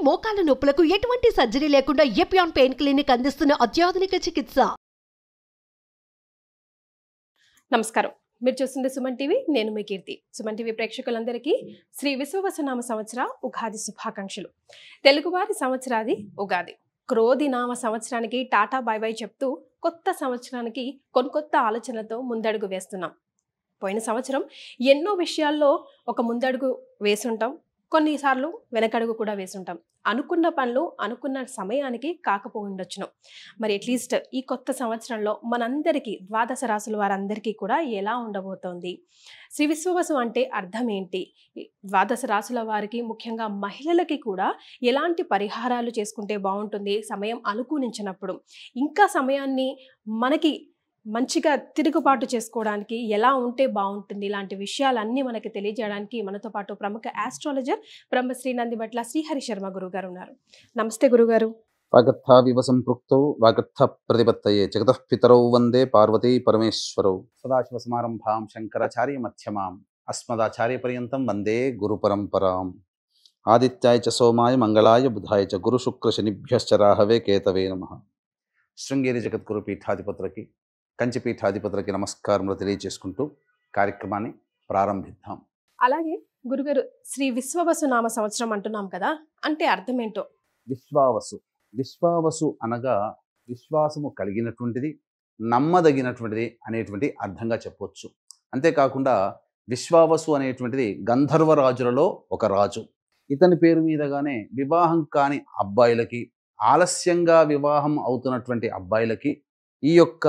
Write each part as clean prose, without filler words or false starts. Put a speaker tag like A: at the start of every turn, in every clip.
A: మోకాల నొప్పులకు ఎటువంటి సర్జరీ లేకుండా ఎపియాన్ పెయిన్ క్లినిక్ అందిస్తున్న అత్యాధునిక చికిత్స.
B: నమస్కారం, మీరు చూస్తుంది సుమన్ టీవీ. నేను మీ కీర్తి. సుమన్ టీవీ ప్రేక్షకులందరికీ శ్రీ విశ్వవసునామ సంవత్సర ఉగాది శుభాకాంక్షలు. తెలుగువారి సంవత్సరాది ఉగాది. క్రోధి నామ సంవత్సరానికి టాటా బై బై చెప్తూ కొత్త సంవత్సరానికి కొత్త ఆలోచనలతో ముందడుగు వేస్తున్నాం. పోయిన సంవత్సరం ఎన్నో విషయాల్లో ఒక ముందడుగు వేసుంటాం, కొన్నిసార్లు వెనకడుగు కూడా వేసుంటాం. అనుకున్న పనులు అనుకున్న సమయానికి కాకపోయిండొచ్చును. మరి అట్లీస్ట్ ఈ కొత్త సంవత్సరంలో మనందరికీ ద్వాదశ రాశుల వారందరికీ కూడా ఎలా ఉండబోతోంది, శ్రీ విశ్వవసు అంటే అర్థం ఏంటి, ద్వాదశ రాశుల వారికి ముఖ్యంగా మహిళలకి కూడా ఎలాంటి పరిహారాలు చేసుకుంటే బాగుంటుంది, సమయం అనుకూలించినప్పుడు ఇంకా సమయాన్ని మనకి మంచిగా తిరుగుబాటు చేసుకోవడానికి ఎలా ఉంటే బాగుంటుంది, ఇలాంటి విషయాలన్నీ మనకి తెలియజేయడానికి మనతో పాటు ప్రముఖ ఆస్ట్రాలజర్ బ్రహ్మశ్రీ నందిబట్ల శ్రీహరి శర్మ గురుగారు ఉన్నారు. నమస్తే గురుగారు.
C: వాగర్థావివ సంపృక్తౌ వాగర్థ ప్రతిపత్తయే జగతః పితరౌ వందే పార్వతీ పరమేశ్వరౌ. సదాశివ సమారంభాం శంకరాచార్య మధ్యమాం అస్మదాచార్య పర్యంతం వందే గురు పరంపరాం. ఆదిత్యాయ చ సోమాయ మంగళాయ బుధాయ చ గురు శుక్ర శనిభ్యశ్చ రాహవే కేతవే నమః. శృంగేరి జగద్గురు పీఠాధిపతులకి, కంచి పీఠాధిపతులకి నమస్కారములు తెలియజేసుకుంటూ కార్యక్రమాన్ని ప్రారంభిద్దాం.
B: అలాగే గురుగారు, శ్రీ విశ్వవసు నామ సంవత్సరం అంటున్నాం కదా, అంటే అర్థం ఏంటో?
C: విశ్వావసు, విశ్వావసు అనగా విశ్వాసము కలిగినటువంటిది, నమ్మదగినటువంటిది అనేటువంటి అర్థంగా చెప్పవచ్చు. అంతేకాకుండా విశ్వావసు అనేటువంటిది గంధర్వరాజులలో ఒక రాజు. ఇతని పేరు మీదగానే వివాహం కాని అబ్బాయిలకి, ఆలస్యంగా వివాహం అవుతున్నటువంటి అబ్బాయిలకి ఈ యొక్క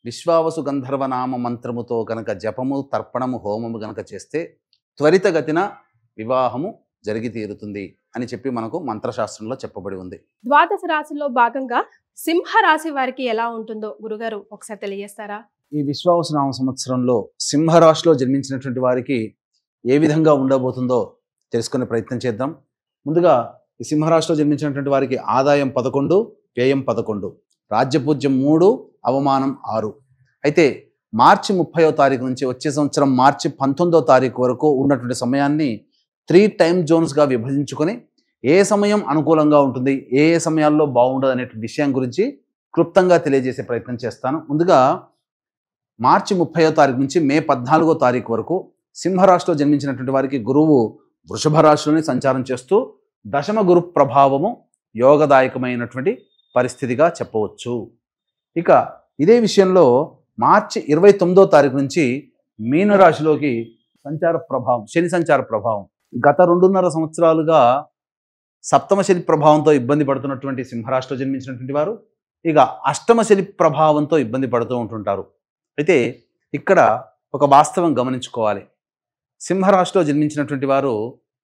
C: విశ్వావసు గంధర్వనామ మంత్రముతో కనుక జపము, తర్పణము, హోమము గనక చేస్తే త్వరితగతిన వివాహము జరిగి తీరుతుంది అని చెప్పి మనకు మంత్రశాస్త్రంలో చెప్పబడి ఉంది.
B: ద్వాదశ రాశిలో భాగంగా సింహ రాశి వారికి ఎలా ఉంటుందో గురుగారు ఒకసారి తెలియజేస్తారా?
C: ఈ విశ్వావసు నామ సంవత్సరంలో సింహరాశిలో జన్మించినటువంటి వారికి ఏ విధంగా ఉండబోతుందో తెలుసుకునే ప్రయత్నం చేద్దాం. ముందుగా ఈ సింహరాశిలో జన్మించినటువంటి వారికి ఆదాయం 11, వ్యయం 11, రాజ్యపూజ్యం 3, అవమానం 6. అయితే మార్చి 30వ తారీఖు నుంచి వచ్చే సంవత్సరం మార్చి 19వ తారీఖు వరకు ఉన్నటువంటి సమయాన్ని 3 టైమ్ జోన్స్గా విభజించుకొని ఏ సమయం అనుకూలంగా ఉంటుంది, ఏ సమయాల్లో బాగుండదు అనే విషయం గురించి క్లుప్తంగా తెలియజేసే ప్రయత్నం చేస్తాను. ముందుగా మార్చి 30వ తారీఖు నుంచి మే 14వ తారీఖు వరకు సింహరాశిలో జన్మించినటువంటి వారికి గురువు వృషభ రాశిలోని సంచారం చేస్తూ దశమ గురు ప్రభావము యోగదాయకమైనటువంటి పరిస్థితిగా చెప్పవచ్చు. ఇక ఇదే విషయంలో మార్చి 29వ తారీఖు నుంచి మీనరాశిలోకి సంచార ప్రభావం, శని సంచార ప్రభావం. గత 2.5 సంవత్సరాలుగా సప్తమ శని ప్రభావంతో ఇబ్బంది పడుతున్నటువంటి సింహరాశిలో జన్మించినటువంటి వారు ఇక అష్టమ శని ప్రభావంతో ఇబ్బంది పడుతూ ఉంటుంటారు. అయితే ఇక్కడ ఒక వాస్తవం గమనించుకోవాలి. సింహరాశిలో జన్మించినటువంటి వారు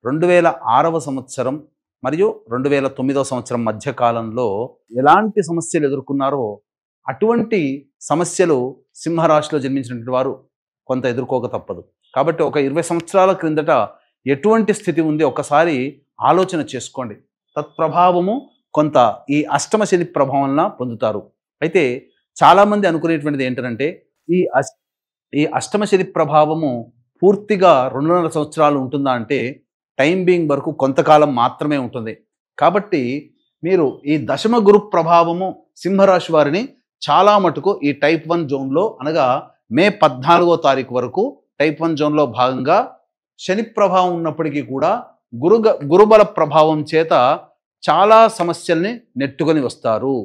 C: 2006వ సంవత్సరం మరియు 2009వ సంవత్సరం మధ్య కాలంలో ఎలాంటి సమస్యలు ఎదుర్కొన్నారో అటువంటి సమస్యలు సింహరాశిలో జన్మించినటువంటి వారు కొంత ఎదుర్కోక తప్పదు. కాబట్టి ఒక 20 సంవత్సరాల క్రిందట ఎటువంటి స్థితి ఉంది ఒకసారి ఆలోచన చేసుకోండి. తత్ప్రభావము కొంత ఈ అష్టమ శని ప్రభావం పొందుతారు. అయితే చాలామంది అనుకునేటువంటిది ఏంటంటే ఈ అష్టమ శని ప్రభావము పూర్తిగా 2.5 సంవత్సరాలు ఉంటుందా అంటే టైం బీయింగ్ వరకు కొంతకాలం మాత్రమే ఉంటుంది. కాబట్టి మీరు ఈ దశమ గురు ప్రభావము సింహరాశి వారిని చాలా మటుకు ఈ టైప్ 1 జోన్లో అనగా మే 14వ తారీఖు వరకు టైప్ 1 జోన్లో భాగంగా శని ప్రభావం ఉన్నప్పటికీ కూడా గురుబల ప్రభావం చేత చాలా సమస్యల్ని నెట్టుకొని వస్తారు.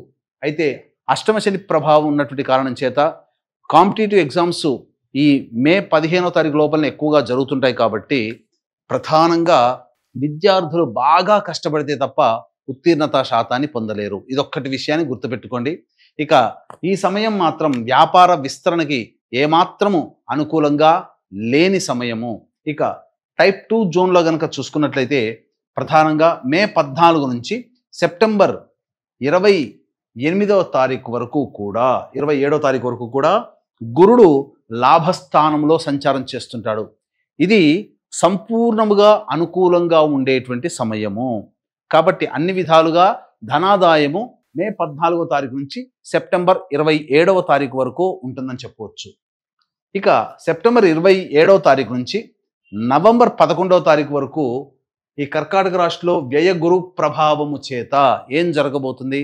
C: అయితే అష్టమ శని ప్రభావం ఉన్నటువంటి కారణం చేత కాంపిటేటివ్ ఎగ్జామ్స్ ఈ మే 15వ తారీఖు లోపలనే ఎక్కువగా జరుగుతుంటాయి. కాబట్టి ప్రధానంగా విద్యార్థులు బాగా కష్టపడితే తప్ప ఉత్తీర్ణత శాతాన్ని పొందలేరు. ఇదొక్కటి విషయాన్ని గుర్తుపెట్టుకోండి. ఇక ఈ సమయం మాత్రం వ్యాపార విస్తరణకి ఏమాత్రము అనుకూలంగా లేని సమయము. ఇక టైప్ 2 జోన్లో కనుక చూసుకున్నట్లయితే ప్రధానంగా మే 14 నుంచి సెప్టెంబర్ 28వ తారీఖు వరకు కూడా 27వ తారీఖు వరకు కూడా గురుడు లాభస్థానంలో సంచారం చేస్తుంటాడు. ఇది సంపూర్ణముగా అనుకూలంగా ఉండేటువంటి సమయము. కాబట్టి అన్ని విధాలుగా ధనాదాయము మే 14వ తారీఖు నుంచి సెప్టెంబర్ 27వ తారీఖు వరకు ఉంటుందని చెప్పవచ్చు. ఇక సెప్టెంబర్ 27వ తారీఖు నుంచి నవంబర్ 11వ తారీఖు వరకు ఈ కర్కాటక రాశిలో వ్యయ గురు ప్రభావము చేత ఏం జరగబోతుంది?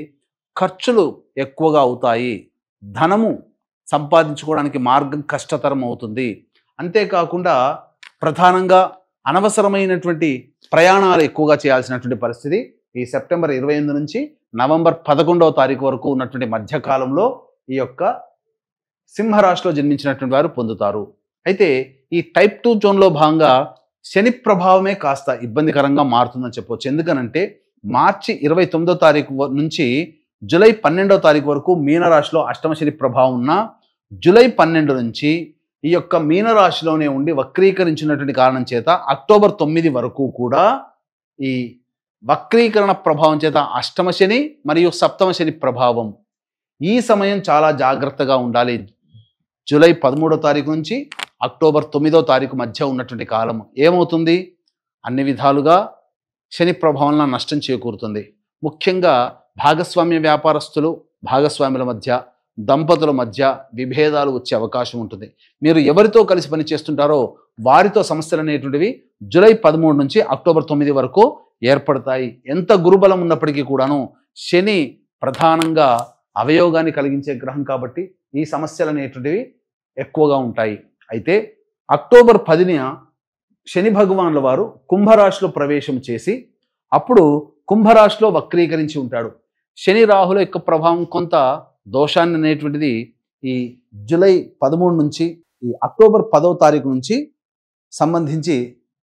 C: ఖర్చులు ఎక్కువగా అవుతాయి, ధనము సంపాదించుకోవడానికి మార్గం కష్టతరం అవుతుంది. అంతేకాకుండా ప్రధానంగా అనవసరమైనటువంటి ప్రయాణాలు ఎక్కువగా చేయాల్సినటువంటి పరిస్థితి ఈ సెప్టెంబర్ 28 నుంచి నవంబర్ 11వ తారీఖు వరకు ఉన్నటువంటి మధ్యకాలంలో ఈ యొక్క సింహరాశిలో జన్మించినటువంటి వారు పొందుతారు. అయితే ఈ టైప్ 2 జోన్లో భాగంగా శని ప్రభావమే కాస్త ఇబ్బందికరంగా మారుతుందని చెప్పవచ్చు. ఎందుకనంటే మార్చి 29వ తారీఖు నుంచి జూలై 12వ తారీఖు వరకు మీనరాశిలో అష్టమ శని ప్రభావం ఉన్న జూలై 12 నుంచి ఈ యొక్క మీనరాశిలోనే ఉండి వక్రీకరించినటువంటి కారణం చేత అక్టోబర్ 9 వరకు కూడా ఈ వక్రీకరణ ప్రభావం చేత అష్టమ శని మరియు సప్తమ శని ప్రభావం. ఈ సమయం చాలా జాగ్రత్తగా ఉండాలి. జూలై 13వ తారీఖు నుంచి అక్టోబర్ 9వ తారీఖు మధ్య ఉన్నటువంటి కాలం ఏమవుతుంది? అన్ని విధాలుగా శని ప్రభావంలో నష్టం చేకూరుతుంది. ముఖ్యంగా భాగస్వామ్య వ్యాపారస్తులు, భాగస్వాముల మధ్య, దంపతుల మధ్య విభేదాలు వచ్చే అవకాశం ఉంటుంది. మీరు ఎవరితో కలిసి పని చేస్తుంటారో వారితో సమస్యలు అనేటువంటివి జూలై 13 నుంచి అక్టోబర్ 9 వరకు ఏర్పడతాయి. ఎంత గురుబలం ఉన్నప్పటికీ కూడాను శని ప్రధానంగా అవయోగాన్ని కలిగించే గ్రహం కాబట్టి ఈ సమస్యలు అనేటువంటివి ఎక్కువగా ఉంటాయి. అయితే అక్టోబర్ 10న శని భగవానుల వారు కుంభరాశిలో ప్రవేశం చేసి అప్పుడు కుంభరాశిలో వక్రీకరించి ఉంటాడు. శని రాహుల యొక్క ప్రభావం కొంత దోషాన్ని అనేటువంటిది ఈ జూలై 13 నుంచి ఈ అక్టోబర్ 10వ తారీఖు నుంచి సంబంధించి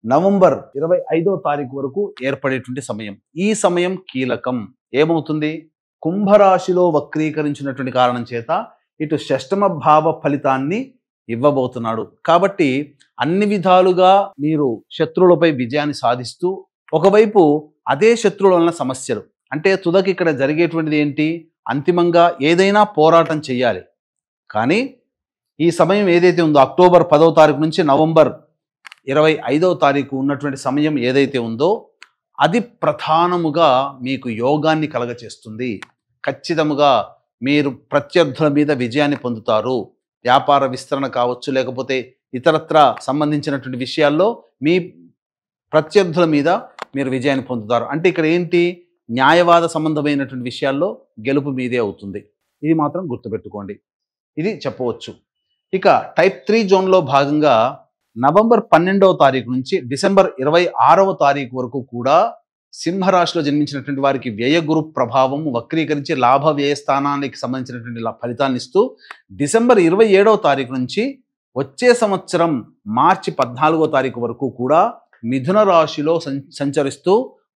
C: నవంబర్ 25వ తారీఖు వరకు ఏర్పడేటువంటి సమయం. ఈ సమయం కీలకం. ఏమవుతుంది? కుంభరాశిలో వక్రీకరించినటువంటి కారణం చేత ఇటు షష్టమ భావ ఫలితాన్ని ఇవ్వబోతున్నాడు. కాబట్టి అన్ని విధాలుగా మీరు శత్రువులపై విజయాన్ని సాధిస్తూ ఒకవైపు అదే శత్రువుల వలన సమస్యలు అంటే తుదకి ఇక్కడ జరిగేటువంటిది ఏంటి? అంతిమంగా ఏదైనా పోరాటం చేయాలి. కానీ ఈ సమయం ఏదైతే ఉందో అక్టోబర్ 10వ తారీఖు నుంచి నవంబర్ 25వ తారీఖు ఉన్నటువంటి సమయం ఏదైతే ఉందో అది ప్రధానముగా మీకు యోగాన్ని కలగచేస్తుంది. ఖచ్చితముగా మీరు ప్రత్యర్థుల మీద విజయాన్ని పొందుతారు. వ్యాపార విస్తరణ కావచ్చు, లేకపోతే ఇతరత్ర సంబంధించినటువంటి విషయాల్లో మీ ప్రత్యర్థుల మీద మీరు విజయాన్ని పొందుతారు. అంటే ఇక్కడ ఏంటి? న్యాయవాద సంబంధమైనటువంటి విషయాల్లో గెలుపు మీదే అవుతుంది. ఇది మాత్రం గుర్తుపెట్టుకోండి. ఇది చెప్పవచ్చు. ఇక టైప్ 3 జోన్లో భాగంగా నవంబర్ 12వ తారీఖు నుంచి డిసెంబర్ 26వ తారీఖు వరకు కూడా సింహరాశిలో జన్మించినటువంటి వారికి వ్యయ గురు ప్రభావం వక్రీకరించి లాభ వ్యయ స్థానానికి సంబంధించినటువంటి ఫలితాన్ని ఇస్తూ డిసెంబర్ 27వ తారీఖు నుంచి వచ్చే సంవత్సరం మార్చి 14వ తారీఖు వరకు కూడా మిథున రాశిలో సంచరిస్తూ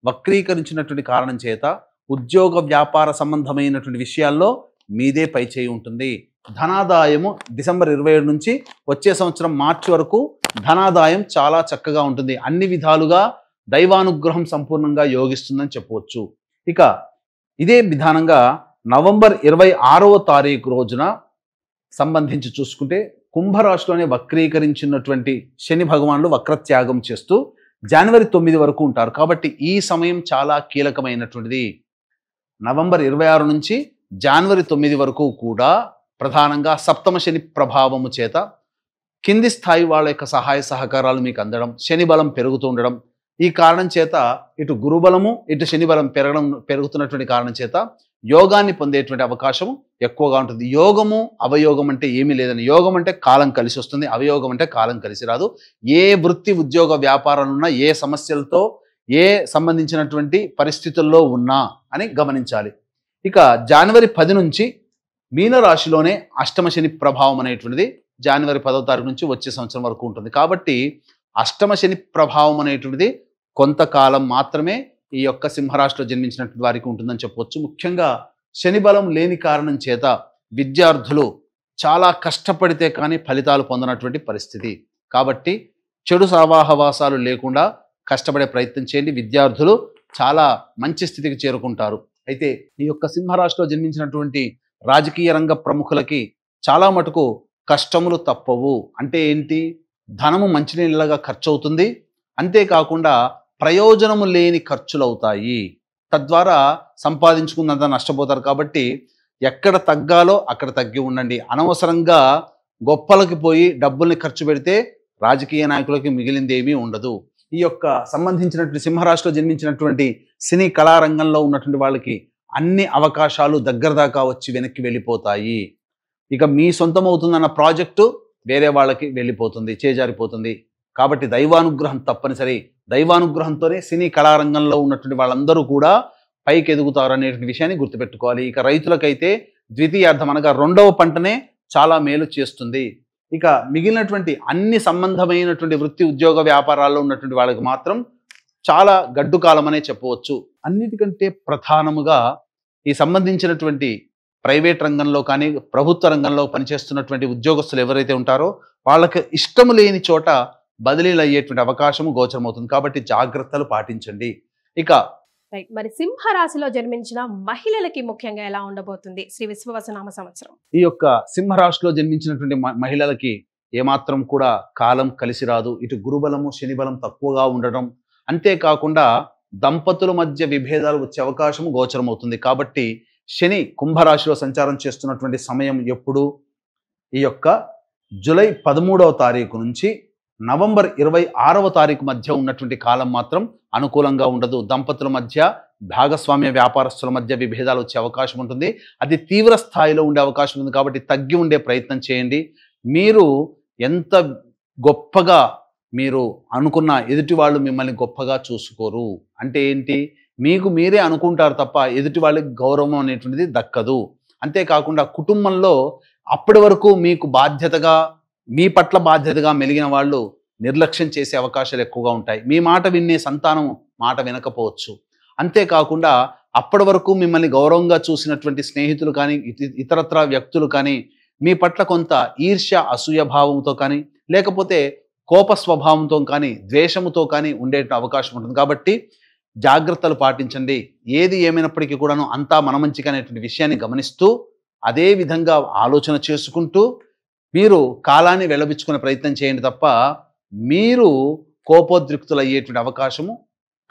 C: వక్రీకరించినటువంటి కారణం చేత ఉద్యోగ వ్యాపార సంబంధమైనటువంటి విషయాల్లో మీదే పైచేయి ఉంటుంది. ధనాదాయము డిసెంబర్ 27 నుంచి వచ్చే సంవత్సరం మార్చి వరకు ధనాదాయం చాలా చక్కగా ఉంటుంది. అన్ని విధాలుగా దైవానుగ్రహం సంపూర్ణంగా యోగిస్తుందని చెప్పవచ్చు. ఇక ఇదే విధానంగా నవంబర్ 26వ తారీఖు రోజున సంబంధించి చూసుకుంటే కుంభరాశిలోనే వక్రీకరించినటువంటి శని భగవానుడు వక్రత్యాగం చేస్తూ జనవరి 9 వరకు ఉంటారు. కాబట్టి ఈ సమయం చాలా కీలకమైనటువంటిది. నవంబర్ 26 నుంచి జనవరి 9 వరకు కూడా ప్రధానంగా సప్తమ శని ప్రభావము చేత కింది స్థాయి వాళ్ళ యొక్క సహాయ సహకారాలు మీకు అందడం, శని బలం పెరుగుతూ ఉండడం, ఈ కారణం చేత ఇటు గురుబలము ఇటు శని బలం పెరుగుతున్నటువంటి కారణం చేత యోగాన్ని పొందేటువంటి అవకాశం ఎక్కువగా ఉంటుంది. యోగము అవయోగం అంటే ఏమీ లేదని. యోగం అంటే కాలం కలిసి వస్తుంది, అవయోగం అంటే కాలం కలిసి రాదు. ఏ వృత్తి ఉద్యోగ వ్యాపారాలు ఉన్నా, ఏ సమస్యలతో ఏ సంబంధించినటువంటి పరిస్థితుల్లో ఉన్నా అని గమనించాలి. ఇక జనవరి 10 నుంచి మీనరాశిలోనే అష్టమ శని ప్రభావం అనేటువంటిది జనవరి 10వ తారీఖు నుంచి వచ్చే సంవత్సరం వరకు ఉంటుంది. కాబట్టి అష్టమ శని ప్రభావం అనేటువంటిది కొంతకాలం మాత్రమే ఈ యొక్క సింహరాశిలో జన్మించినటువంటి వారికి ఉంటుందని చెప్పవచ్చు. ముఖ్యంగా శని బలం లేని కారణం చేత విద్యార్థులు చాలా కష్టపడితే కానీ ఫలితాలు పొందనటువంటి పరిస్థితి. కాబట్టి చెడు సహవాసాలు లేకుండా కష్టపడే ప్రయత్నం చేయండి. విద్యార్థులు చాలా మంచి స్థితికి చేరుకుంటారు. అయితే ఈ యొక్క సింహరాశిలో జన్మించినటువంటి రాజకీయ రంగ ప్రముఖులకి చాలా మటుకు కష్టములు తప్పవు. అంటే ఏంటి? ధనము మంచినీళ్ళగా ఖర్చు అవుతుంది. అంతేకాకుండా ప్రయోజనము లేని ఖర్చులు అవుతాయి. తద్వారా సంపాదించుకున్నంత నష్టపోతారు. కాబట్టి ఎక్కడ తగ్గాలో అక్కడ తగ్గి ఉండండి. అనవసరంగా గొప్పలకి పోయి డబ్బుల్ని ఖర్చు పెడితే రాజకీయ నాయకులకి మిగిలింది ఏమీ ఉండదు. ఈ యొక్క సంబంధించినటువంటి సింహరాశిలో జన్మించినటువంటి సినీ కళారంగంలో ఉన్నటువంటి వాళ్ళకి అన్ని అవకాశాలు దగ్గర దాకా వచ్చి వెనక్కి వెళ్ళిపోతాయి. ఇక మీ సొంతం అవుతుందన్న ప్రాజెక్టు వేరే వాళ్ళకి వెళ్ళిపోతుంది, చేజారిపోతుంది. కాబట్టి దైవానుగ్రహం తప్పనిసరి. దైవానుగ్రహంతోనే సినీ కళారంగంలో ఉన్నటువంటి వాళ్ళందరూ కూడా పైకి ఎదుగుతారు అనేటువంటి విషయాన్ని గుర్తుపెట్టుకోవాలి. ఇక రైతులకైతే ద్వితీయార్థం అనగా రెండవ పంటనే చాలా మేలు చేస్తుంది. ఇక మిగిలినటువంటి అన్ని సంబంధమైనటువంటి వృత్తి ఉద్యోగ వ్యాపారాల్లో ఉన్నటువంటి వాళ్ళకి మాత్రం చాలా గడ్డు కాలం అనే చెప్పవచ్చు. అన్నిటికంటే ప్రధానముగా ఈ సంబంధించినటువంటి ప్రైవేట్ రంగంలో కానీ ప్రభుత్వ రంగంలో పనిచేస్తున్నటువంటి ఉద్యోగస్తులు ఎవరైతే ఉంటారో వాళ్ళకి ఇష్టము లేని చోట బదిలీలు అయ్యేటువంటి అవకాశము గోచరమవుతుంది. కాబట్టి జాగ్రత్తలు పాటించండి. ఇక
B: రైట్. మరి సింహ రాశిలో జన్మించిన మహిళలకి ముఖ్యంగా ఎలా ఉండబోతుంది శ్రీ విశ్వవసనామ సంవత్సరం?
C: ఈ యొక్క సింహరాశిలో జన్మించినటువంటి మహిళలకి ఏమాత్రం కూడా కాలం కలిసి రాదు. ఇటు గురుబలము శనిబలం తక్కువగా ఉండడం, అంతేకాకుండా దంపతుల మధ్య విభేదాలు వచ్చే అవకాశము గోచరమవుతుంది. కాబట్టి శని కుంభరాశిలో సంచారం చేస్తున్నటువంటి సమయం ఎప్పుడు? ఈ యొక్క జూలై 13వ తారీఖు నుంచి నవంబర్ 26వ తారీఖు మధ్య ఉన్నటువంటి కాలం మాత్రం అనుకూలంగా ఉండదు. దంపతుల మధ్య, భాగస్వామ్య వ్యాపారస్తుల మధ్య విభేదాలు వచ్చే అవకాశం ఉంటుంది. అది తీవ్ర స్థాయిలో ఉండే అవకాశం ఉంది. కాబట్టి తగ్గి ఉండే ప్రయత్నం చేయండి. మీరు ఎంత గొప్పగా మీరు అనుకున్న ఎదుటి వాళ్ళు మిమ్మల్ని గొప్పగా చూసుకోరు. అంటే ఏంటి? మీకు మీరే అనుకుంటారు తప్ప ఎదుటి వాళ్ళకి గౌరవం అనేటువంటిది దక్కదు. అంతేకాకుండా కుటుంబంలో అప్పటి వరకు మీకు బాధ్యతగా, మీ పట్ల బాధ్యతగా మెలిగిన వాళ్ళు నిర్లక్ష్యం చేసే అవకాశాలు ఎక్కువగా ఉంటాయి. మీ మాట వినే సంతానం మాట వినకపోవచ్చు. అంతేకాకుండా అప్పటి వరకు మిమ్మల్ని గౌరవంగా చూసినటువంటి స్నేహితులు కానీ ఇతరత్ర వ్యక్తులు కానీ మీ పట్ల కొంత ఈర్ష్య అసూయ భావంతో కానీ లేకపోతే కోప స్వభావంతో కానీ ద్వేషముతో కానీ ఉండే అవకాశం ఉంటుంది. కాబట్టి జాగ్రత్తలు పాటించండి. ఏది ఏమైనప్పటికీ కూడాను అంతా మన మంచిగా అనేటువంటి విషయాన్ని గమనిస్తూ అదే విధంగా ఆలోచన చేసుకుంటూ మీరు కాలాన్ని వెళ్ళబుచ్చుకునే ప్రయత్నం చేయండి తప్ప మీరు కోపోద్రిక్తులు అయ్యేటువంటి అవకాశము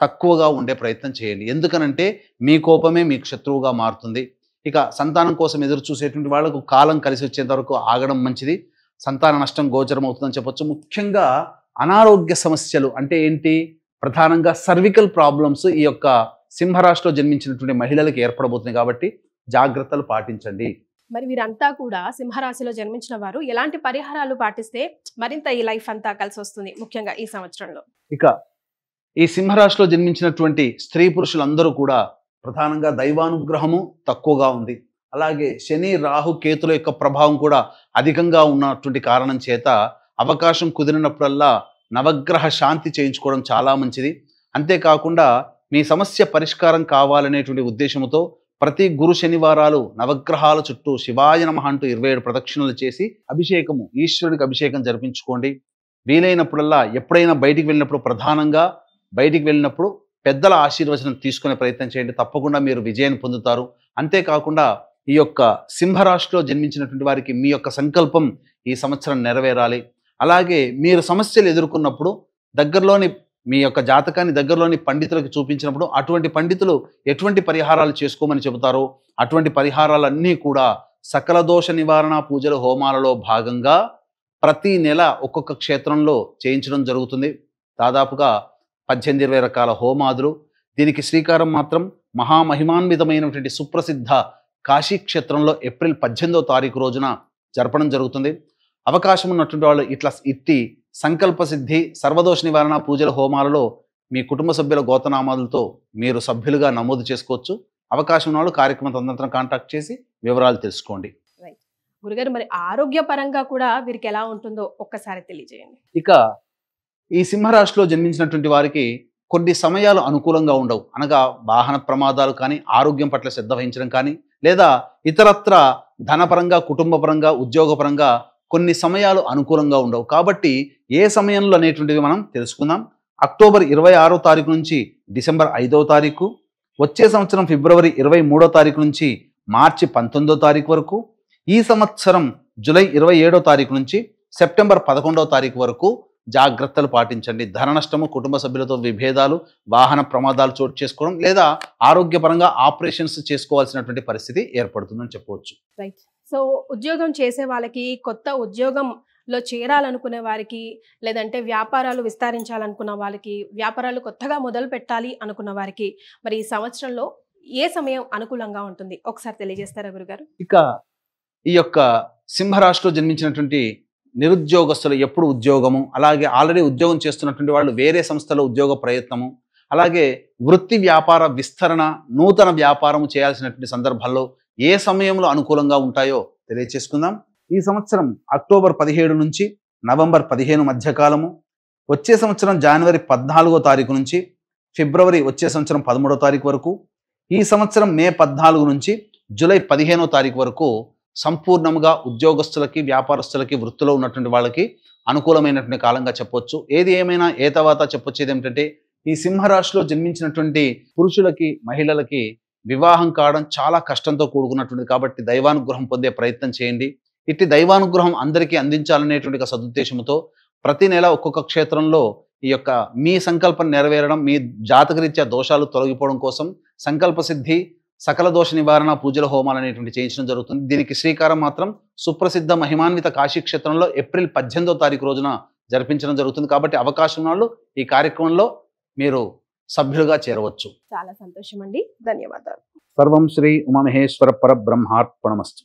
C: తక్కువగా ఉండే ప్రయత్నం చేయండి. ఎందుకనంటే మీ కోపమే మీకు శత్రువుగా మారుతుంది. ఇక సంతానం కోసం ఎదురు చూసేటువంటి వాళ్ళకు కాలం కలిసి వచ్చేంత వరకు ఆగడం మంచిది. సంతాన నష్టం గోచరం అవుతుందని చెప్పొచ్చు. ముఖ్యంగా అనారోగ్య సమస్యలు అంటే ఏంటి? ప్రధానంగా సర్వికల్ ప్రాబ్లమ్స్ ఈ యొక్క సింహరాశిలో జన్మించినటువంటి మహిళలకు ఏర్పడబోతున్నాయి. కాబట్టి జాగ్రత్తలు పాటించండి.
B: మరి వీరంతా కూడా సింహరాశిలో జన్మించిన వారు ఎలాంటి పరిహారాలు పాటిస్తే మరింత ఈ లైఫ్ అంతా కలిసి వస్తుంది ముఖ్యంగా ఈ సంవత్సరంలో?
C: ఇక ఈ సింహరాశిలో జన్మించినటువంటి స్త్రీ పురుషులందరూ కూడా ప్రధానంగా దైవానుగ్రహము తక్కువగా ఉంది. అలాగే శని రాహు కేతుల యొక్క ప్రభావం కూడా అధికంగా ఉన్నటువంటి కారణం చేత అవకాశం కుదిరినప్పుడల్లా నవగ్రహ శాంతి చేయించుకోవడం చాలా మంచిది. అంతేకాకుండా మీ సమస్య పరిష్కారం కావాలనేటువంటి ఉద్దేశంతో ప్రతి గురు శనివారాలు నవగ్రహాల చుట్టూ శివాయ నమః అంటూ 27 ప్రదక్షిణలు చేసి అభిషేకము, ఈశ్వరుడికి అభిషేకం జరిపించుకోండి. వీలైనప్పుడల్లా ఎప్పుడైనా బయటికి వెళ్ళినప్పుడు, ప్రధానంగా బయటికి వెళ్ళినప్పుడు పెద్దల ఆశీర్వచనం తీసుకునే ప్రయత్నం చేయండి. తప్పకుండా మీరు విజయాన్ని పొందుతారు. అంతేకాకుండా ఈ యొక్క సింహరాశిలో జన్మించినటువంటి వారికి మీ యొక్క సంకల్పం ఈ సంవత్సరం నెరవేరాలి. అలాగే మీరు సమస్యలు ఎదుర్కొన్నప్పుడు దగ్గరలోని మీ యొక్క జాతకాన్ని దగ్గరలోని పండితులకు చూపించినప్పుడు అటువంటి పండితులు ఎటువంటి పరిహారాలు చేసుకోమని చెబుతారో అటువంటి పరిహారాలన్నీ కూడా సకల దోష నివారణ పూజలు హోమాలలో భాగంగా ప్రతి నెల ఒక్కొక్క క్షేత్రంలో చేయించడం జరుగుతుంది. దాదాపుగా 18-20 రకాల హోమాదులు. దీనికి శ్రీకారం మాత్రం మహామహిమాన్వితమైనటువంటి సుప్రసిద్ధ కాశీ క్షేత్రంలో ఏప్రిల్ 18వ తారీఖు రోజున జరపడం జరుగుతుంది. అవకాశం ఉన్నటువంటి వాళ్ళు ఇట్టి సంకల్ప సిద్ధి సర్వదోష నివారణ పూజల హోమాలలో మీ కుటుంబ సభ్యుల గోతనామాలతో మీరు సభ్యులుగా నమోదు చేసుకోవచ్చు. అవకాశం ఉన్న వాళ్ళు కార్యక్రమం తదనంతరం కాంటాక్ట్ చేసి వివరాలు తెలుసుకోండి.
B: గురుగారు, మరి ఆరోగ్యపరంగా కూడా వీరికి ఎలా ఉంటుందో ఒక్కసారి తెలియజేయండి.
C: ఇక ఈ సింహరాశిలో జన్మించినటువంటి వారికి కొన్ని సమయాలు అనుకూలంగా ఉండవు. అనగా వాహన ప్రమాదాలు కానీ, ఆరోగ్యం పట్ల శ్రద్ధ వహించడం కానీ, లేదా ఇతరత్ర ధనపరంగా, కుటుంబపరంగా, ఉద్యోగపరంగా కొన్ని సమయాలు అనుకూలంగా ఉండవు. కాబట్టి ఏ సమయంలో అనేటువంటివి మనం తెలుసుకుందాం. అక్టోబర్ 26వ తారీఖు నుంచి డిసెంబర్ 5వ తారీఖు, వచ్చే సంవత్సరం ఫిబ్రవరి 23వ తారీఖు నుంచి మార్చి 19వ తారీఖు వరకు, ఈ సంవత్సరం జూలై 27వ తారీఖు నుంచి సెప్టెంబర్ 11వ తారీఖు వరకు జాగ్రత్తలు పాటించండి. ధన నష్టము, కుటుంబ సభ్యులతో విభేదాలు, వాహన ప్రమాదాలు చోటు చేసుకోవడం, లేదా ఆరోగ్యపరంగా ఆపరేషన్స్ చేసుకోవాల్సినటువంటి పరిస్థితి ఏర్పడుతుందని చెప్పవచ్చు.
B: రైట్. సో ఉద్యోగం చేసే వాళ్ళకి కొత్త ఉద్యోగం లో చేరాలనుకునే వారికి, లేదంటే వ్యాపారాలు విస్తరించాలనుకున్న వాళ్ళకి, వ్యాపారాలు కొత్తగా మొదలు పెట్టాలి అనుకున్న వారికి మరి ఈ సంవత్సరంలో ఏ సమయం అనుకూలంగా ఉంటుంది ఒకసారి తెలియజేస్తారా గురుగారు?
C: ఇక ఈ యొక్క సింహరాశిలో జన్మించినటువంటి నిరుద్యోగస్తులు ఎప్పుడు ఉద్యోగము, అలాగే ఆల్రెడీ ఉద్యోగం చేస్తున్నటువంటి వాళ్ళు వేరే సంస్థలో ఉద్యోగ ప్రయత్నము, అలాగే వృత్తి వ్యాపార విస్తరణ, నూతన వ్యాపారం చేయాల్సినటువంటి సందర్భాల్లో ఏ సమయంలో అనుకూలంగా ఉంటాయో తెలియచేసుకుందాం. ఈ సంవత్సరం అక్టోబర్ 17 నుంచి నవంబర్ 15 మధ్యకాలము, వచ్చే సంవత్సరం జనవరి 14వ తారీఖు నుంచి ఫిబ్రవరి వచ్చే సంవత్సరం 13వ తారీఖు వరకు, ఈ సంవత్సరం మే 14 నుంచి జూలై 15వ తారీఖు వరకు సంపూర్ణంగా ఉద్యోగస్తులకి, వ్యాపారస్తులకి, వృత్తిలో ఉన్నటువంటి వాళ్ళకి అనుకూలమైనటువంటి కాలంగా చెప్పొచ్చు. ఏది ఏమైనా ఏ తర్వాత చెప్పొచ్చేది ఏమిటంటే, ఈ సింహరాశిలో జన్మించినటువంటి పురుషులకి, మహిళలకి వివాహం కావడం చాలా కష్టంతో కూడుకున్నటువంటిది కాబట్టి దైవానుగ్రహం పొందే ప్రయత్నం చేయండి. ఇట్టి దైవానుగ్రహం అందరికీ అందించాలనేటువంటి ఒక సదుద్దేశంతో ప్రతి నెల ఒక్కొక్క క్షేత్రంలో ఈ యొక్క మీ సంకల్పం నెరవేరడం, మీ జాతకరీత్యా దోషాలు తొలగిపోవడం కోసం సంకల్ప సిద్ధి, సకల దోష నివారణ పూజల హోమాలు అనేటువంటి చేయించడం జరుగుతుంది. దీనికి శ్రీకారం మాత్రం సుప్రసిద్ధ మహిమాన్విత కాశీ క్షేత్రంలో ఏప్రిల్ 18వ తారీఖు రోజున జరిపించడం జరుగుతుంది. కాబట్టి అవకాశం వాళ్ళు ఈ కార్యక్రమంలో మీరు సభ్యులుగా చేరవచ్చు.
B: చాలా సంతోషం అండి, ధన్యవాదాలు.
C: సర్వం శ్రీ ఉమామహేశ్వర పరబ్రహ్మార్పణమస్తు.